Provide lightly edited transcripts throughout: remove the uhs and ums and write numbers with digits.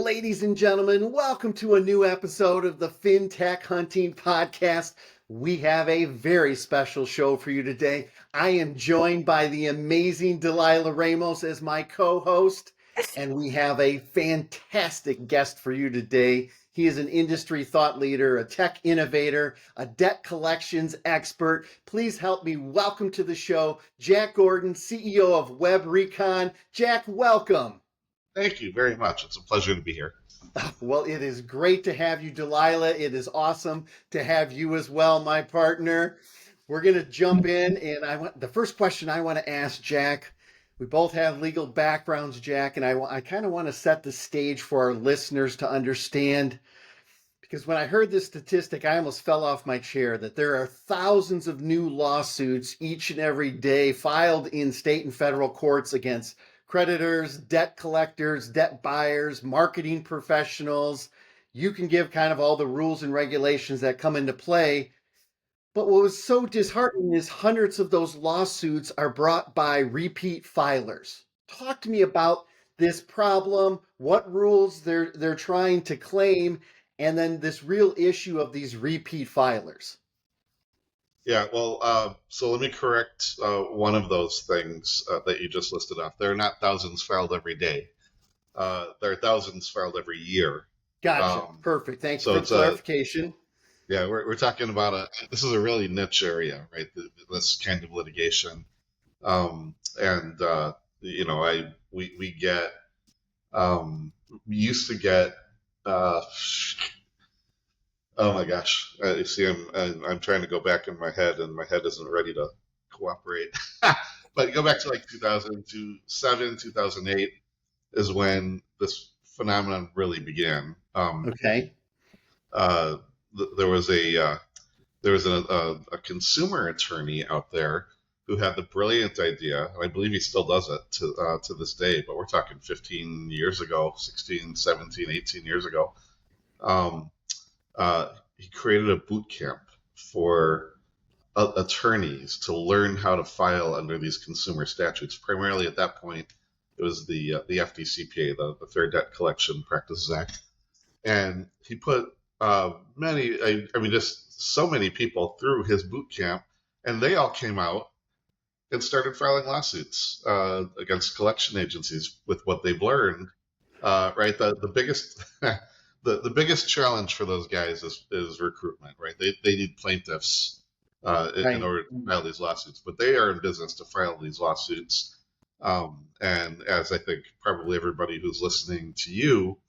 Ladies and gentlemen, welcome to a new episode of the FinTech Hunting Podcast. We have a very special show for you today. I am joined by the amazing Dalia Ramos as my co-host, and we have a fantastic guest for you today. He is an industry thought leader, a tech innovator, a debt collections expert. Please help me welcome to the show, Jack Gordon, CEO of WebRecon. Jack, welcome. Thank you very much. It's a pleasure to be here. Well, it is great to have you, Dalia. It is awesome to have you as well, my partner. We're going to jump in, and the first question I want to ask Jack. We both have legal backgrounds, Jack, and I kind of want to set the stage for our listeners to understand, because when I heard this statistic, I almost fell off my chair, that there are thousands of new lawsuits each and every day filed in state and federal courts against creditors, debt collectors, debt buyers, marketing professionals. You can give kind of all the rules and regulations that come into play. But what was so disheartening is hundreds of those lawsuits are brought by repeat filers. Talk to me about this problem, what rules they're trying to claim, and then this real issue of these repeat filers. Yeah, well, so let me correct one of those things that you just listed off. There are not thousands filed every day. There are thousands filed every year. Gotcha. Perfect. Thanks for clarification. Yeah, we're talking about this is a really niche area, right? This kind of litigation. We used to get, oh my gosh! You see, I'm trying to go back in my head, and my head isn't ready to cooperate. But go back to like 2007, 2008 is when this phenomenon really began. Okay. There was a consumer attorney out there who had the brilliant idea, and I believe he still does it to this day. But we're talking 15 years ago, 16, 17, 18 years ago. He created a boot camp for attorneys to learn how to file under these consumer statutes. Primarily at that point, it was the FDCPA, the Fair Debt Collection Practices Act. And he put just so many people through his boot camp, and they all came out and started filing lawsuits against collection agencies with what they've learned. Right, the biggest the biggest challenge for those guys is recruitment, right? They need plaintiffs in order to file these lawsuits, but they are in business to file these lawsuits. And as I think probably everybody who's listening to you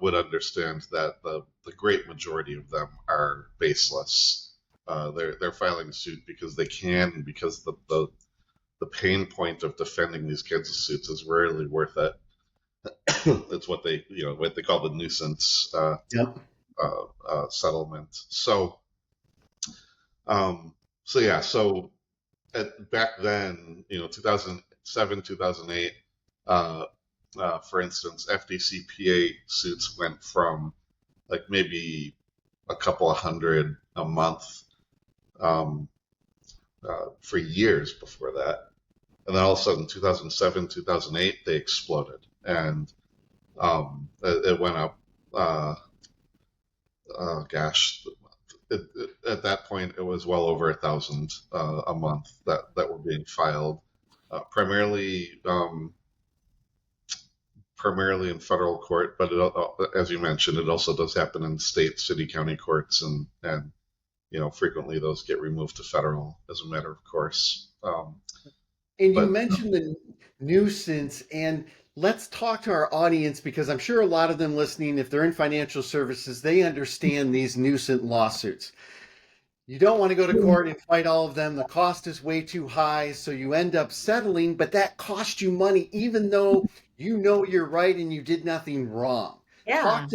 would understand, that the great majority of them are baseless. They're filing a suit because they can, and because the pain point of defending these kinds of suits is rarely worth it. That's what they call the nuisance settlement. So back then, 2007, 2008, for instance, FDCPA suits went from like maybe a couple of hundred a month for years before that, and then all of a sudden, 2007, 2008, they exploded. And it went up. At that point, it was well over 1,000 a month that were being filed, primarily in federal court. But as you mentioned, it also does happen in state, city, county courts, and frequently those get removed to federal as a matter of course. And you mentioned the nuisance, and let's talk to our audience, because I'm sure a lot of them listening, if they're in financial services, they understand these nuisance lawsuits. You don't want to go to court and fight all of them. The cost is way too high, so you end up settling, but that costs you money, even though you know you're right and you did nothing wrong. Yeah.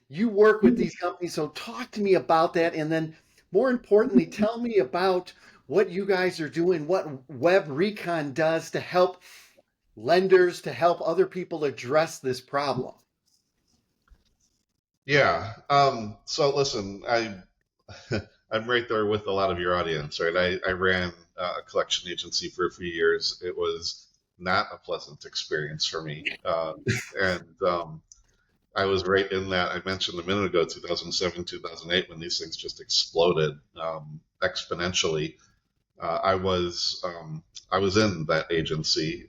You work with these companies, so talk to me about that, and then more importantly, tell me about what you guys are doing, what WebRecon does to help lenders, to help other people address this problem. Yeah. So listen, I'm right there with a lot of your audience, right? I ran a collection agency for a few years. It was not a pleasant experience for me. I was right in that. I mentioned a minute ago, 2007, 2008, when these things just exploded exponentially. I was in that agency,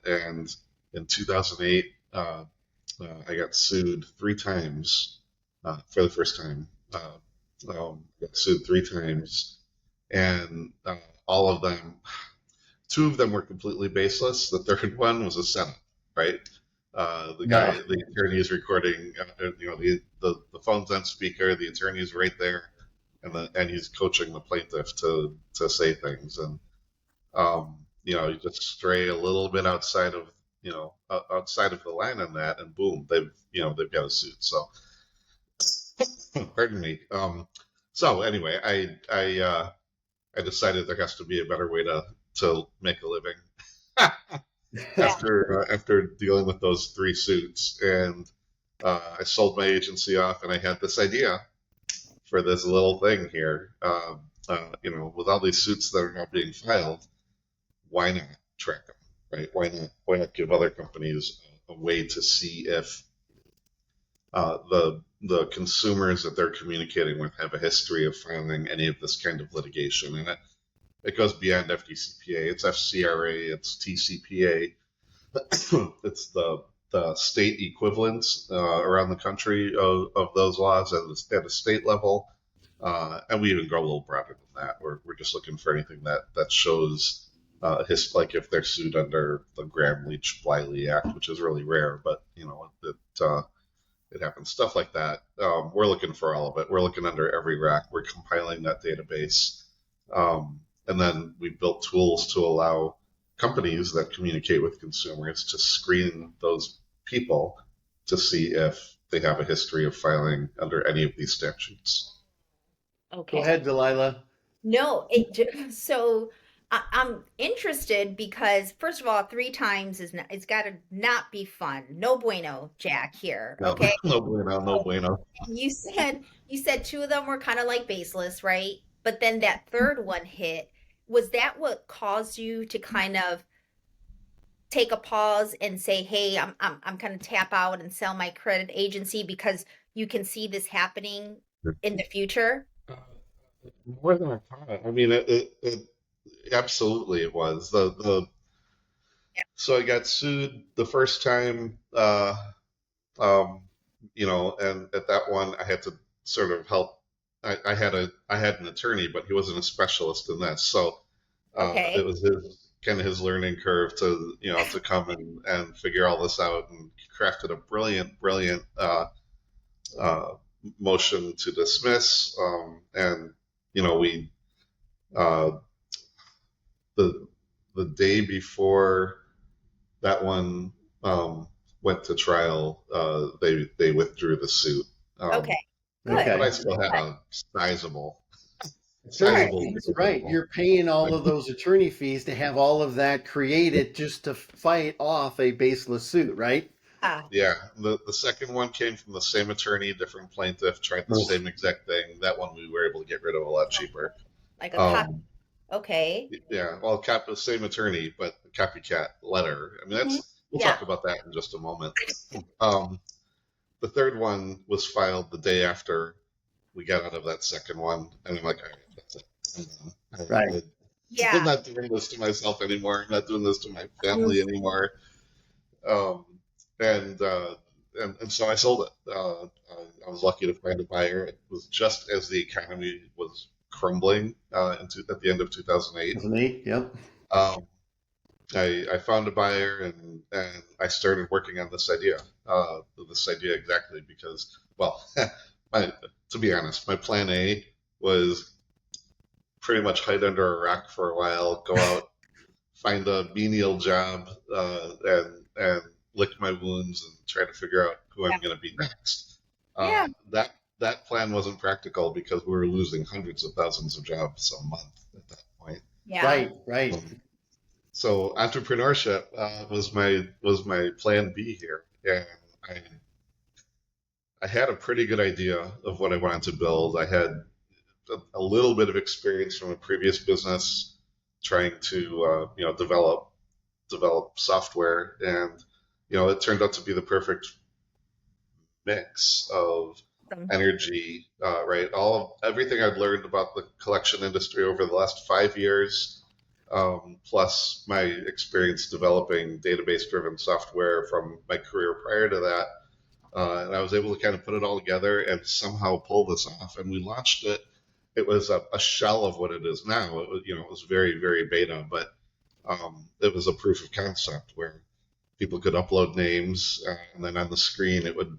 and in 2008, I got sued 3 times for the first time. Got sued 3 times, and all of them, 2 of them were completely baseless. The third one was a setup, right? No. The attorney is recording, the phone's on speaker, the attorney is right there, and he's coaching the plaintiff to say things, and you just stray a little bit outside of outside of the line on that, and boom, they've got a suit. So, pardon me. So anyway, I decided there has to be a better way to make a living after dealing with those 3 suits, and I sold my agency off, and I had this idea for this little thing here. With all these suits that are now being filed, why not track them, right? Why not give other companies a way to see if the consumers that they're communicating with have a history of filing any of this kind of litigation? And it goes beyond FDCPA. It's FCRA, it's TCPA, it's the state equivalents around the country of those laws at a state level. And we even go a little broader than that. We're just looking for anything that shows like if they're sued under the Graham-Leach-Bliley Act, which is really rare, but it happens. Stuff like that. We're looking for all of it. We're looking under every rack. We're compiling that database. And then we built tools to allow companies that communicate with consumers to screen those people to see if they have a history of filing under any of these statutes. Okay. Go ahead, Delilah. No, so I'm interested because first of all, 3 times it's got to not be fun. No bueno, Jack here. Okay. No bueno. You said 2 of them were kind of like baseless, right? But then that third one hit. Was that what caused you to kind of take a pause and say, "Hey, I'm going to tap out and sell my credit agency because you can see this happening in the future"? More than I thought. I mean, it absolutely it was So I got sued the first time, and at that one I had to sort of help. I had an attorney, but he wasn't a specialist in this, so it was his learning curve to come and figure all this out, and crafted a brilliant motion to dismiss, and we the day before that one went to trial, they withdrew the suit. Okay. But I still had a sizable. Right. You're paying all of those attorney fees to have all of that created just to fight off a baseless suit, right? Yeah. The second one came from the same attorney, different plaintiff, tried the same exact thing. That one we were able to get rid of a lot cheaper. Like a copy. Okay. Yeah. Well, the same attorney, but a copycat letter. I mean, we'll talk about that in just a moment. The third one was filed the day after we got out of that second one, and I'm like, all right, that's it. Right. I'm not doing this to myself anymore. I'm not doing this to my family anymore. And so I sold it. I was lucky to find a buyer. It was just as the economy was crumbling at the end of 2008. 2008, yep. I found a buyer, and I started working on this idea exactly because, well, to be honest, my plan A was pretty much hide under a rock for a while, go out, find a menial job, and lick my wounds and try to figure out who I'm going to be next. That plan wasn't practical because we were losing hundreds of thousands of jobs a month at that point. Yeah. Right. So entrepreneurship was my plan B here, and I had a pretty good idea of what I wanted to build. I had a little bit of experience from a previous business trying to develop software, and it turned out to be the perfect mix of Awesome. energy, right? Everything I've learned about the collection industry over the last 5 years, plus my experience developing database-driven software from my career prior to that, and I was able to kind of put it all together and somehow pull this off. And we launched it. It was a shell of what it is now. It was very, very beta, but it was a proof of concept where people could upload names, and then on the screen it would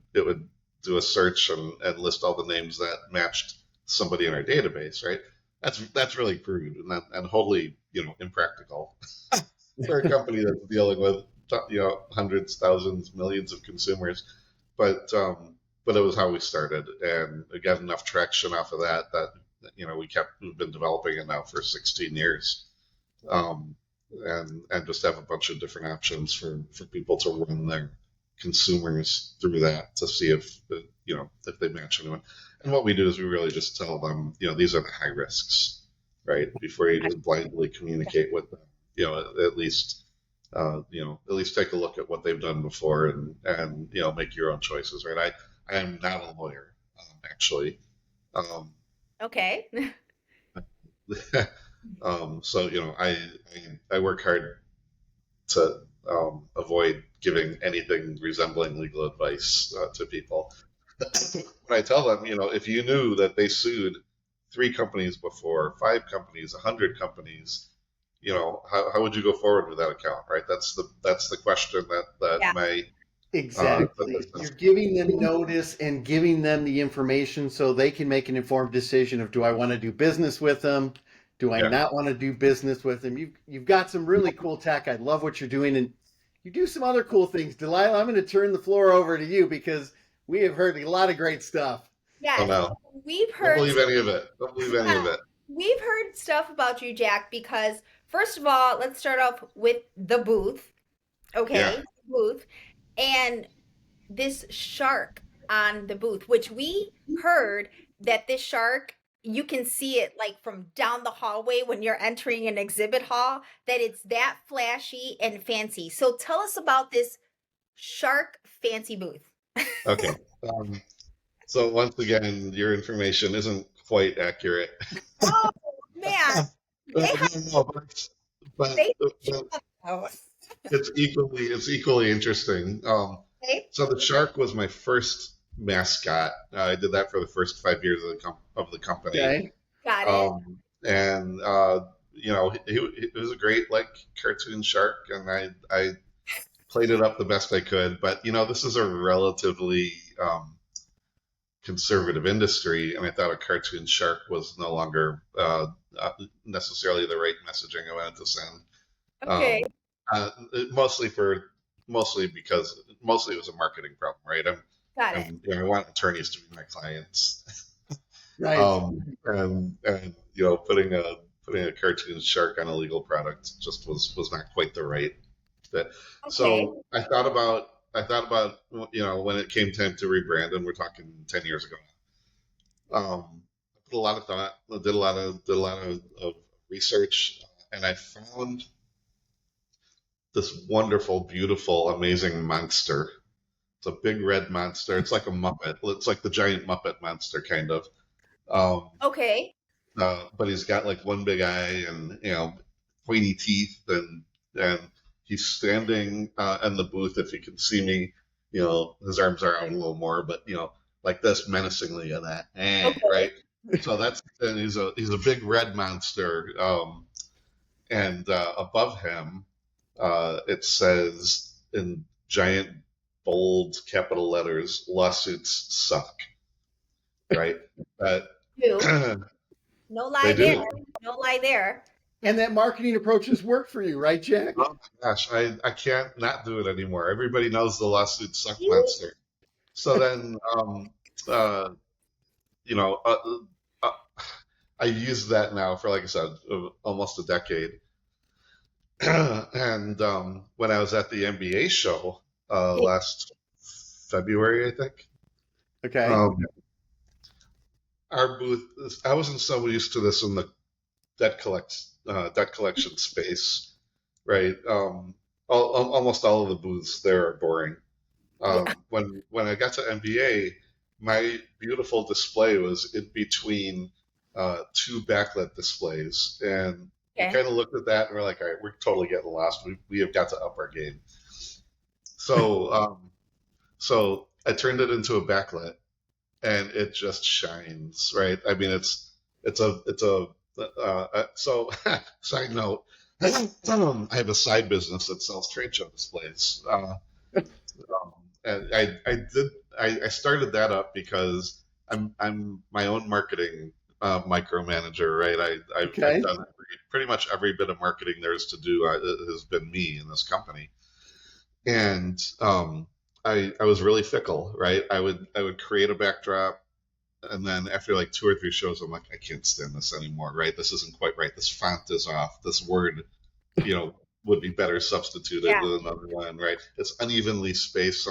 do a search and list all the names that matched somebody in our database. Right? That's really crude and wholly impractical for a company that's dealing with hundreds, thousands, millions of consumers. But it was how we started, and it got enough traction off of that we've been developing it now for 16 years, and just have a bunch of different options for people to run their consumers through that to see if they match anyone. And what we do is we really just tell them, these are the high risks, right? Before you just blindly communicate with them, at least take a look at what they've done before and make your own choices, right? I am not a lawyer, actually. Okay. So I work hard to avoid giving anything resembling legal advice to people. When I tell them, if you knew that they sued 3 companies before, 5 companies, 100 companies, how would you go forward with that account, right? That's the question that Yeah. my Exactly. You're giving them notice and giving them the information so they can make an informed decision of, do I want to do business with them? Do I not want to do business with them? You've got some really cool tech. I love what you're doing, and you do some other cool things. Delilah, I'm going to turn the floor over to you because we have heard a lot of great stuff. Yes. Oh, no. We've Don't heard believe any of it. Don't believe any of it. We've heard stuff about you, Jack, because first of all, let's start off with the booth. Okay, Yeah. booth. And this shark on the booth, which we heard that this shark, you can see it like from down the hallway when you're entering an exhibit hall, that it's that flashy and fancy. So tell us about this shark fancy booth. Okay. So once again, your information isn't quite accurate. Oh, man. But it's equally interesting. Okay. So the shark was my first mascot. I did that for the first 5 years of the company. Okay. Got it. And it was a great cartoon shark, and I played it up the best I could. But this is a relatively conservative industry, and I thought a cartoon shark was no longer necessarily the right messaging I wanted to send. Okay. Mostly because it was a marketing problem, right? Got it. I want attorneys to be my clients, Right. and putting a cartoon shark on a legal product just was not quite the right fit. Okay. So I thought about when it came time to rebrand, and we're talking 10 years ago. I put a lot of thought, did a lot of research, and I found this wonderful, beautiful, amazing monster. It's a big red monster. It's like a Muppet. It's like the giant Muppet monster, kind of. Okay. But he's got one big eye and pointy teeth, and he's standing in the booth. If you can see me, his arms are out a little more, but like this, menacingly, and that, right. So and he's a big red monster, and above him, it says in giant, bold, capital letters, "Lawsuits suck." Right? No lie there. No lie there. And that marketing approach has worked for you, right, Jack? Oh my gosh, I can't not do it anymore. Everybody knows the lawsuits suck monster. So then, I use that now for, like I said, almost a decade. And when I was at the MBA show last February, I think. Okay. Our booth, I wasn't so used to this in the debt collection space, right? Almost all of the booths there are boring. Yeah. When I got to MBA, my beautiful display was in between two backlit displays, and we Okay. kind of looked at that and we're like, all right, we're totally getting lost. We have got to up our game. So so I turned it into a backlit, and it just shines, right? I mean, so side note, I have a side business that sells trade show displays. And I started that up because I'm my own marketing micromanager, right? I've Okay. done pretty much every bit of marketing there is to do has been me in this company, and I was really fickle, right? I would create a backdrop, and then after like two or three shows, I'm like, I can't stand this anymore, right? This isn't quite right. This font is off. This word, you know, would be better substituted Yeah. with another one, right? It's unevenly spaced.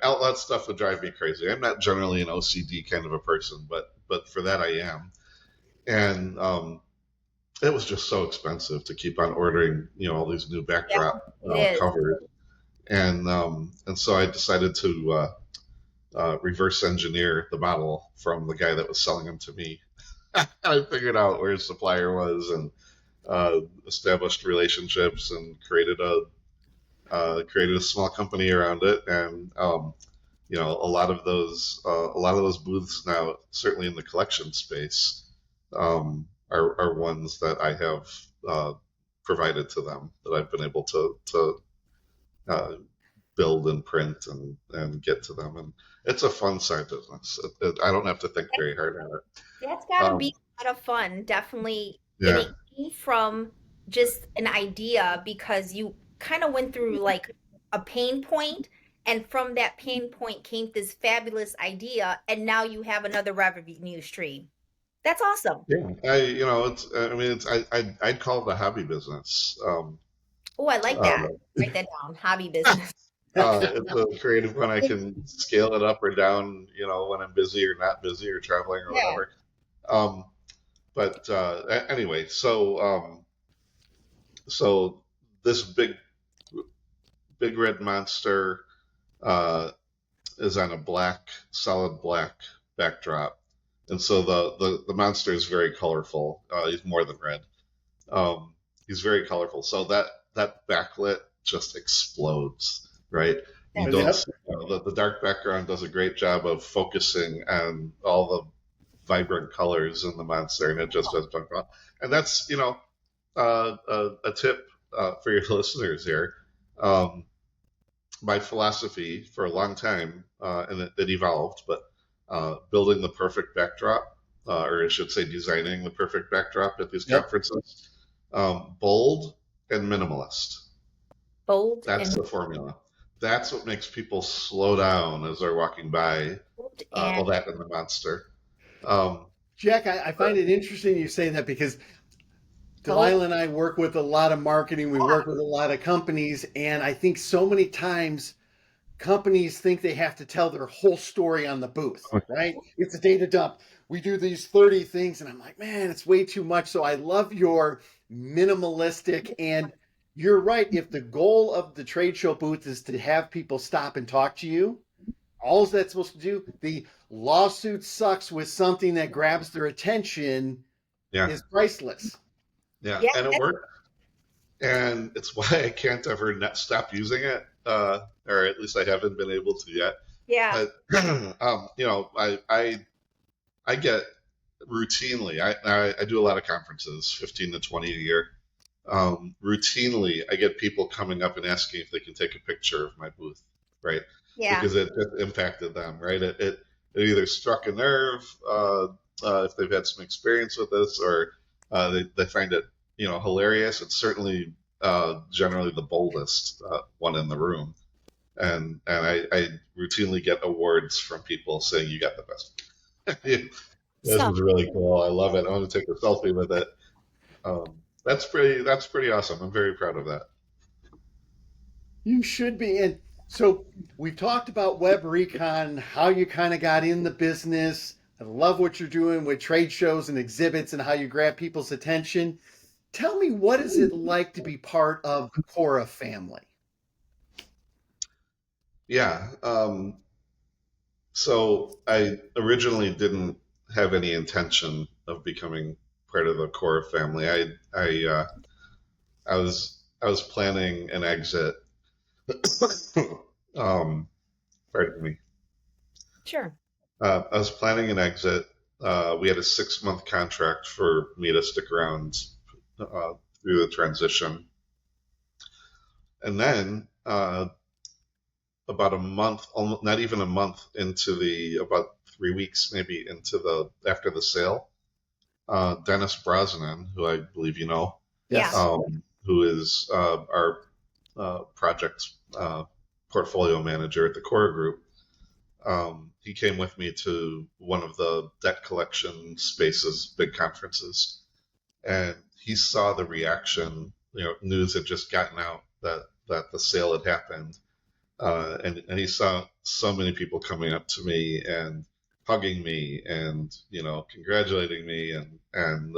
All that stuff would drive me crazy. I'm not generally an OCD kind of a person, but for that I am. And it was just so expensive to keep on ordering, all these new Yeah. backdrop It is. covers, and so I decided to reverse engineer the model from the guy that was selling them to me. I figured out where his supplier was and established relationships and created a small company around it. And a lot of those booths now, certainly in the collection space, are ones that I have provided to them that I've been able to uh, build and print and get to them. And it's a fun side business. I don't have to think very hard at it. That's got to Um, be a lot of fun, definitely. And yeah, it came from just an idea because you kind of went through like a pain point, and from that pain point came this fabulous idea, and now you have another revenue stream. That's awesome. yeah. I'd call it a hobby business. Oh, I like that. Uh, Write that down. Hobby business. it's a creative when I can scale it up or down, when I'm busy or not busy or traveling or Yeah. whatever. Um, but anyway, so this big red monster uh, is on a solid black backdrop, and so the monster is very colorful. He's more than red. He's very colorful. So that backlit just explodes, right? You That's don't Yep. see, the dark background does a great job of focusing on all the vibrant colors in the monster, and it just does jump out. And that's a tip for your listeners here. Um, my philosophy for a long time, and it evolved, but building the perfect backdrop, or I should say, designing the perfect backdrop at these Yep. conferences, bold and minimalist. bold That's and the formula. That's what makes people slow down as they're walking by. bold Well, and that and the monster. Um, Jack, I find it interesting you say that because bold. Delilah and I work with a lot of marketing. We work with a lot of companies, and I think so many times companies think they have to tell their whole story on the booth, right? It's a data dump. We do these 30 things, and I'm like, man, it's way too much. So I love your minimalistic, and you're right. If the goal of the trade show booth is to have people stop and talk to you, all that's supposed to do, the lawsuit sucks with something that grabs their attention yeah, is priceless. yeah, Yeah, and it that's worked. And it's why I can't ever stop using it, or at least I haven't been able to yet. yeah. But I get routinely. I do a lot of conferences, 15 to 20 a year. Routinely, I get people coming up and asking if they can take a picture of my booth, right? Yeah. Because it impacted them, right? It either struck a nerve if they've had some experience with this, or they find it hilarious. It's certainly generally the boldest one in the room, and I routinely get awards from people saying you got the best. This So is really cool. I love it. I want to take a selfie with it. That's pretty awesome. I'm very proud of that. You should be. And so we've talked about WebRecon, how you kind of got in the business. I love what you're doing with trade shows and exhibits and how you grab people's attention. Tell me, what is it like to be part of the Cora family? Yeah. So I originally didn't have any intention of becoming part of the core family. I was planning an exit. um, Pardon me. Sure. I was planning an exit. We had a 6-month contract for me to stick around through the transition, and then about a month, almost not even a month into about 3 weeks maybe into the after the sale, Dennis Brosnan, who I believe you know, Yeah. Yes. who is our project portfolio manager at the Core Group. He came with me to one of the debt collection spaces, big conferences, and he saw the reaction. News had just gotten out that the sale had happened, and he saw so many people coming up to me and hugging me and congratulating me and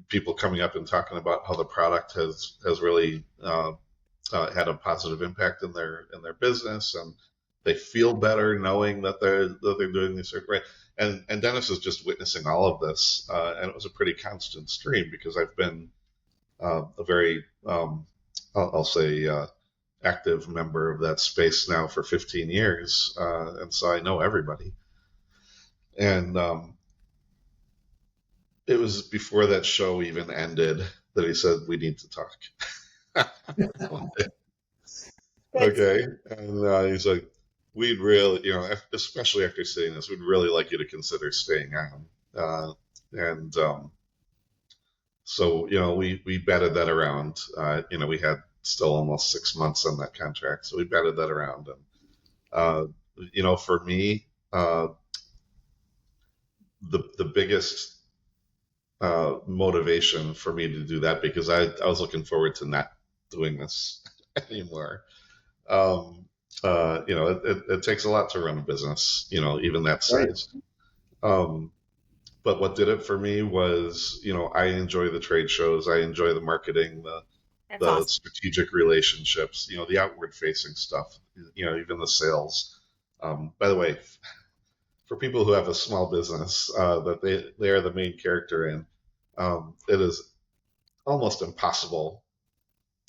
people coming up and talking about how the product has really had a positive impact in their business, and they feel better knowing that they're doing this right. And Dennis is just witnessing all of this, and it was a pretty constant stream because I've been a very I'll say active member of that space now for 15 years, and so I know everybody. And it was before that show even ended that he said we need to talk. Okay. And he's like, we'd really, especially after seeing this, we'd really like you to consider staying on. And So, we batted that around. We had still almost 6 months on that contract. So we batted that around. And, for me, the biggest motivation for me to do that, because I was looking forward to not doing this anymore. It takes a lot to run a business, even that Right. size. But what did it for me was, I enjoy the trade shows, I enjoy the marketing, That's the awesome. strategic relationships, the outward facing stuff, even the sales. By the way, for people who have a small business that they are the main character in, it is almost impossible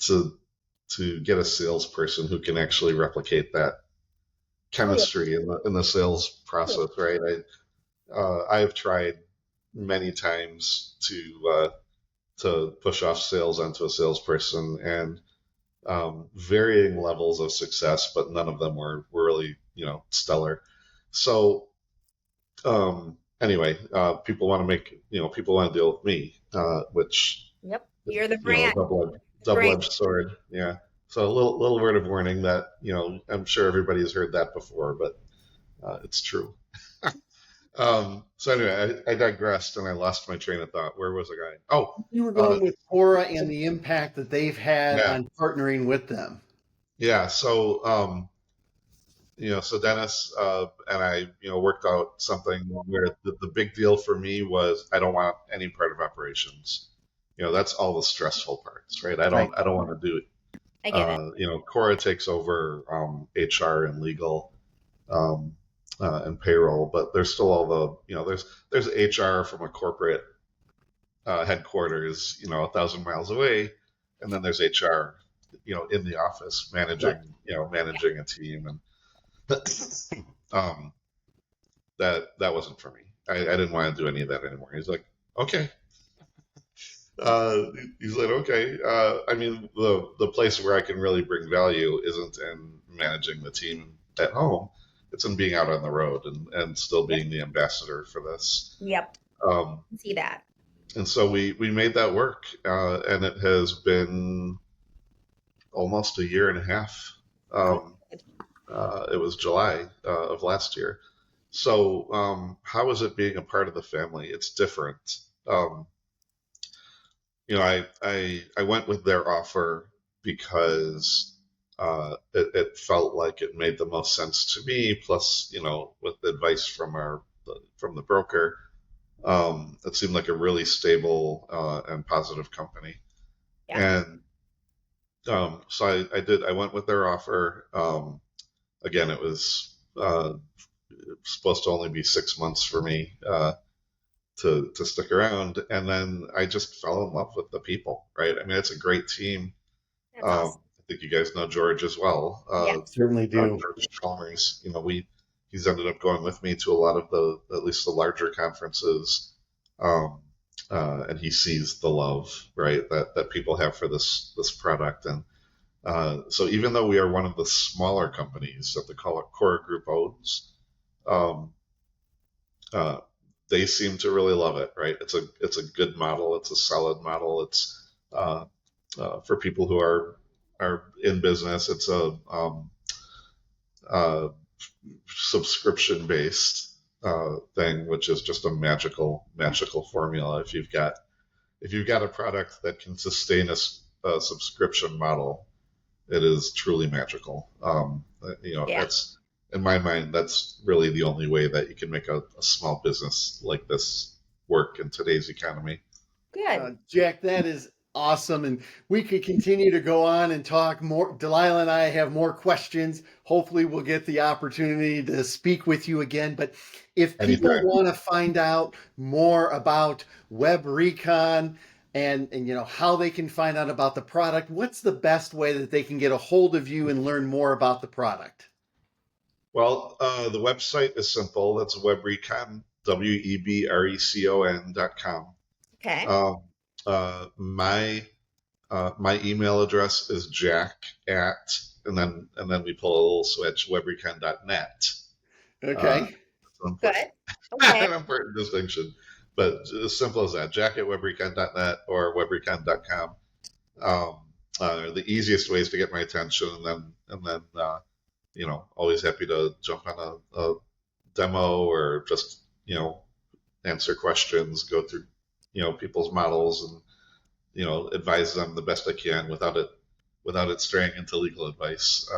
to get a salesperson who can actually replicate that Oh yeah. chemistry in the sales process, right? I've tried many times to push off sales onto a salesperson, and varying levels of success, but none of them were really stellar. So anyway, people want to deal with me, which Yep. You're the brand. Brand. double-edged sword. Yeah. So a little word of warning that I'm sure everybody has heard that before, but it's true. So anyway, I digressed and I lost my train of thought. Where was I going? Oh, You were going with Cora and the impact that they've had yeah, on partnering with them. yeah. So Dennis and I, worked out something where the big deal for me was I don't want any part of operations. That's all the stressful parts, right? Right. I don't want to do it. I get it. Cora takes over HR and legal and payroll, but there's still all there's HR from a corporate headquarters, 1,000 miles away, and then there's HR, in the office Right. managing a team, and um, that wasn't for me. I didn't want to do any of that anymore. He's like, okay. He's like, okay. I mean, the place where I can really bring value isn't in managing the team at home. It's in being out on the road and still Yep. being the ambassador for this. Yep. Um, See that. and so we made that work, and it has been almost a year and a half. Oh, Um, it was July of last year. So how is it being a part of the family? It's different. Um, I went with their offer because it felt like it made the most sense to me. Plus, with advice from the broker, it seemed like a really stable and positive company. yeah. And so I went with their offer. again, it was supposed to only be 6 months for me to stick around, and then I just fell in love with the people. Right? I mean, it's a great team. That's awesome. I think you guys know George as well. Yeah. Certainly do. George Chalmers. He's ended up going with me to a lot of at least the larger conferences, and he sees the love, right, that people have for this product. And so even though we are one of the smaller companies that the core group owns, um, uh, they seem to really love it. Right? It's a good model. It's a solid model. It's for people who are in business. It's a subscription based thing, which is just a magical formula. If you've got a product that can sustain a subscription model, it is truly magical. Yeah. That's, in my mind, that's really the only way that you can make a small business like this work in today's economy. Good. Jack, that is awesome. And we could continue to go on and talk more. Dalia and I have more questions. Hopefully we'll get the opportunity to speak with you again. But if people Anytime. want to find out more about WebRecon and how they can find out about the product, what's the best way that they can get a hold of you and learn more about the product? Well, the website is simple. That's WebRecon, WebRecon.com. Okay. My email address is jack at, and then we pull a little switch, webrecon.net. Okay. Good. Okay. An important distinction, but as simple as that, jack at webrecon.net or webrecon.com. The easiest ways to get my attention, and then always happy to jump on a demo or just answer questions, go through people's models, and advise them the best I can without it straying into legal advice.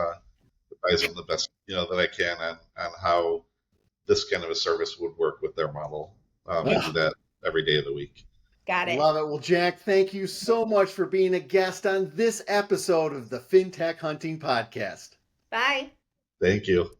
Advise them the best that I can on how this kind of a service would work with their model. I do that every day of the week. Got it. Love it. Well, Jack, thank you so much for being a guest on this episode of the FinTech Hunting Podcast. Bye. Thank you.